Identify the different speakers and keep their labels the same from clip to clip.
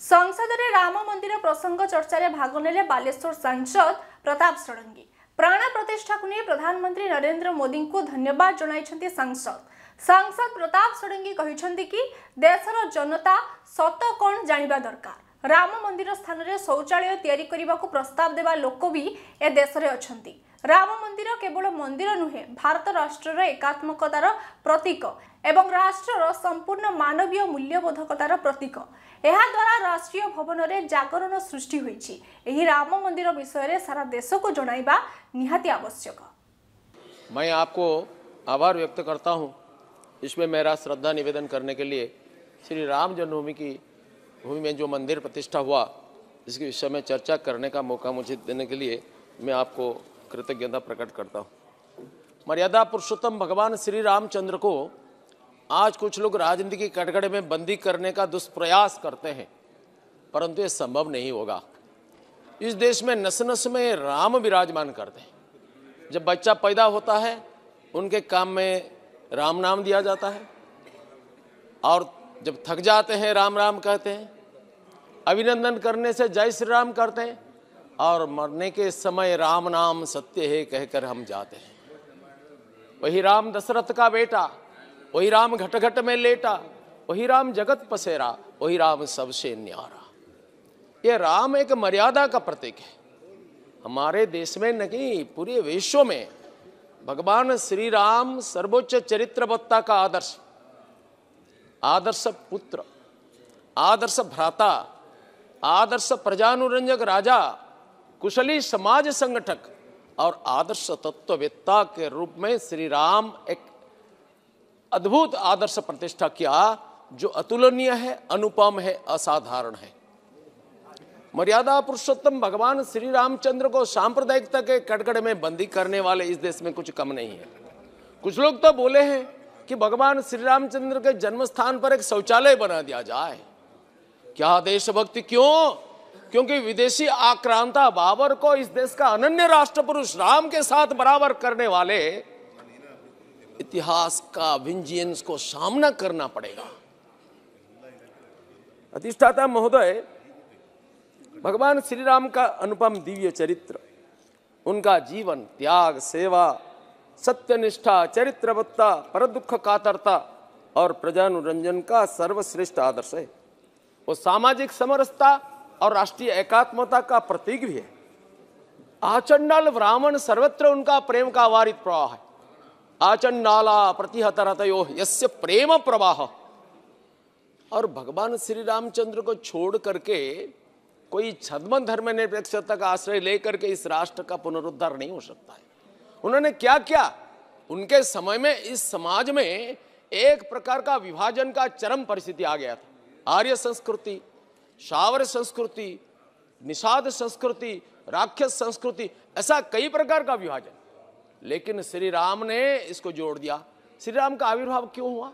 Speaker 1: संसद में राम मंदिर प्रसंग चर्चा भाग ने बालेश्वर सांसद प्रताप षडंगी। प्राण प्रतिष्ठा को नहीं प्रधानमंत्री नरेंद्र मोदी को धन्यवाद जणाइछन्ति सांसद प्रताप षडंगी कहते कि देशर जनता सत कौन जानिबा दरकार। राम मंदिर स्थान में शौचालय तैयारी करने को प्रस्ताव देवा लोक भी ए देश में अछंती। राम मंदिर केवल मंदिर नुहे, भारत राष्ट्र एकात्मकतार प्रतीक एवं राष्ट्र संपूर्ण मानवीय मूल्यबोधकतार प्रतीक। यह द्वारा राष्ट्रीय भवन में जागरण सृष्टि होईछि। एही राम मंदिर विषय में सारा देश को जणाइबा निहाती आवश्यक।
Speaker 2: मैं आपको आभार व्यक्त करता हूं, इसमें मेरा श्रद्धा निवेदन करने के लिए श्री राम जन्मभूमि की भूमि में जो मंदिर प्रतिष्ठा हुआ, इसके विषय में चर्चा करने का मौका मुझे देने के लिए मैं आपको कृतज्ञता प्रकट करता हूँ। मर्यादा पुरुषोत्तम भगवान श्री रामचंद्र को आज कुछ लोग राजनीति की कटघरे में बंदी करने का दुष्प्रयास करते हैं, परंतु ये संभव नहीं होगा। इस देश में नस नस में राम विराजमान करते हैं। जब बच्चा पैदा होता है, उनके काम में राम नाम दिया जाता है, और जब थक जाते हैं राम राम कहते हैं, अभिनंदन करने से जय श्री राम करते हैं, और मरने के समय राम नाम सत्य है कहकर हम जाते हैं। वही राम दशरथ का बेटा, वही राम घट घट में लेटा, वही राम जगत पसेरा, वही राम सबसे न्यारा। ये राम एक मर्यादा का प्रतीक है। हमारे देश में नहीं, पूरे विश्व में भगवान श्री राम सर्वोच्च चरित्रवत्ता का आदर्श, आदर्श पुत्र, आदर्श भ्राता, आदर्श प्रजानुरंजक राजा, कुशली समाज संगठक और आदर्श तत्ववेत्ता के रूप में श्री राम एक अद्भुत आदर्श प्रतिष्ठा किया, जो अतुलनीय है, अनुपम है, असाधारण है। मर्यादा पुरुषोत्तम भगवान श्री रामचंद्र को सांप्रदायिकता के कटघरे में बंदी करने वाले इस देश में कुछ कम नहीं है। कुछ लोग तो बोले हैं कि भगवान श्री रामचंद्र के जन्म स्थान पर एक शौचालय बना दिया जाए। क्या देशभक्ति? क्यों? क्योंकि विदेशी आक्रांता बाबर को इस देश का अनन्य राष्ट्र पुरुष राम के साथ बराबर करने वाले इतिहास का विंजियंस को सामना करना पड़ेगा। अधिष्ठाता महोदय, भगवान श्री राम का अनुपम दिव्य चरित्र, उनका जीवन, त्याग, सेवा, सत्यनिष्ठा, चरित्रवत्ता, परदुख कातरता और प्रजानुरंजन का सर्वश्रेष्ठ आदर्श है। वो सामाजिक समरसता और राष्ट्रीय एकात्मता का प्रतीक भी है। आचंडाल ब्राह्मण सर्वत्र उनका प्रेम का वारित प्रवाह है। आचंडाला प्रतिहतरतयो यस्य प्रेम प्रवाह। और भगवान श्री रामचंद्र को छोड़ करके कोई छद्म धर्मनिरपेक्षता का आश्रय लेकर के इस राष्ट्र का पुनरुद्धार नहीं हो सकता है। उन्होंने क्या किया? उनके समय में इस समाज में एक प्रकार का विभाजन का चरम परिस्थिति आ गया था। आर्य संस्कृति, शावर संस्कृति, निषाद संस्कृति, राक्षस संस्कृति, ऐसा कई प्रकार का विभाजन। लेकिन श्री राम ने इसको जोड़ दिया। श्री राम का आविर्भाव क्यों हुआ?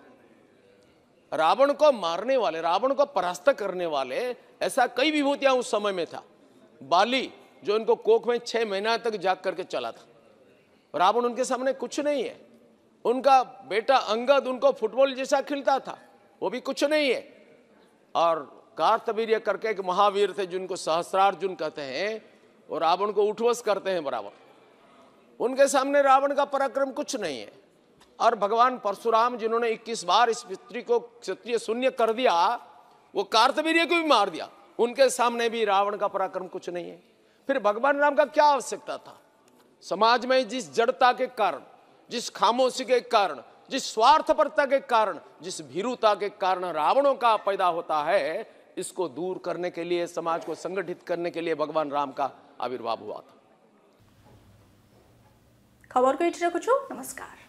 Speaker 2: रावण को मारने वाले, रावण को परास्त करने वाले ऐसा कई विभूतियां उस समय में था। बाली, जो इनको कोख में 6 महीना तक जाग करके चला था, रावण उनके सामने कुछ नहीं है। उनका बेटा अंगद उनको फुटबॉल जैसा खेलता था, वो भी कुछ नहीं है। और कार्तवीर्य करके एक महावीर थे, जिनको सहस्रार्जुन कहते हैं, वो रावण को उठवस करते हैं बराबर। उनके सामने रावण का पराक्रम कुछ नहीं है। और भगवान परशुराम, जिन्होंने 21 बार इस पृथ्वी को क्षत्रिय शून्य कर दिया, वो कार्तवीर्य को भी मार दिया, उनके सामने भी रावण का पराक्रम कुछ नहीं है। फिर भगवान राम का क्या आवश्यकता था? समाज में जिस जड़ता के कारण, जिस खामोशी के कारण, जिस स्वार्थपरता के कारण, जिस भीरुता के कारण रावणों का पैदा होता है, इसको दूर करने के लिए, समाज को संगठित करने के लिए भगवान राम का आविर्भाव हुआ था।
Speaker 1: खबर को इठी रखुछु। नमस्कार।